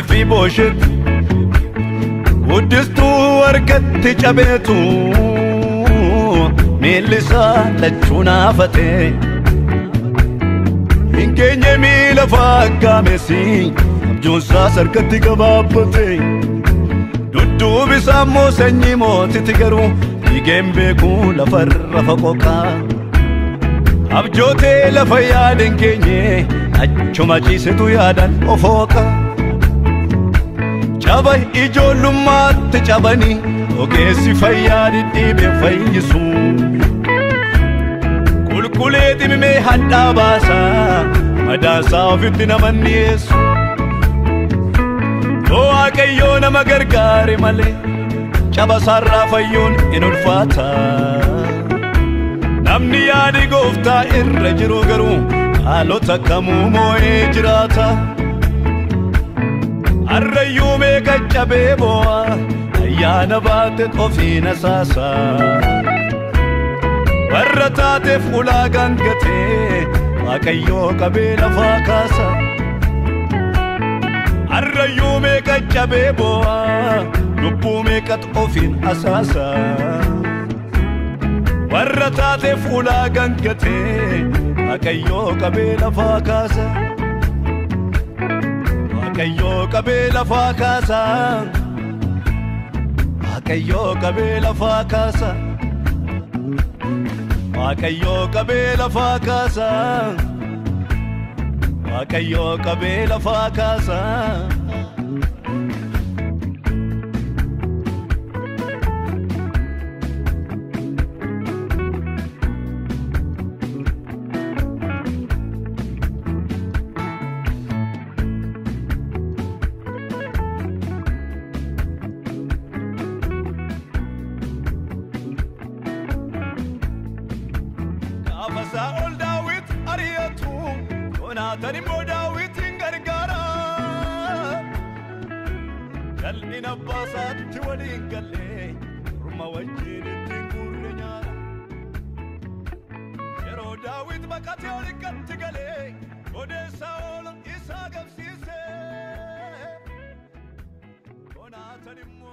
في بوشت ودستو ورقت جبيتو من لسان لجونا فتي إنك يميل فاقا مسي جوسا سركتي كبابتي دودو بسامو سني موتي تقرو يجيم بيكو لفر فقوكا أبجوتي لفيادن كيني أجوما جيستو يادن أفوكا جابي إجولو مات جابني وكيسي فيادي ديبي فيسو كل كوليتي ممي حدا باسا مداسا فيتنا من يسو دوا كيونا مغرغاري مالي جابا سارا فيون إنو الفاتا namni yaadi gooftaa irra jiru garuu haalota kamuu moo'ee jiraata harrayyuu meeqa cabee boo'a ayyaana baate ofiin asaasa warra taateef ulaagaan gatee waaqayyoo qabee lafaa kaasa harrayyuu meeqa cabee boo'a lubbuu meeqat ofiin asaasa warra taateef ulaagaan gatee waaqayyoo qabee lafaa kaasa waaqayyoo qabee lafaa kaasa waaqayyoo qabee lafaa kaasa waaqayyoo qabee lafaa kaasa waaqayyoo qabee lafaa kaasa Saul David Ariatu Jonathan Mo David Gargara Jalin Abbasat Tiwadin Galle Ruma Wajid Tingurnya Yero David Makati Olikat Tigale Ode Saul Isagam Sise Jonathan Mo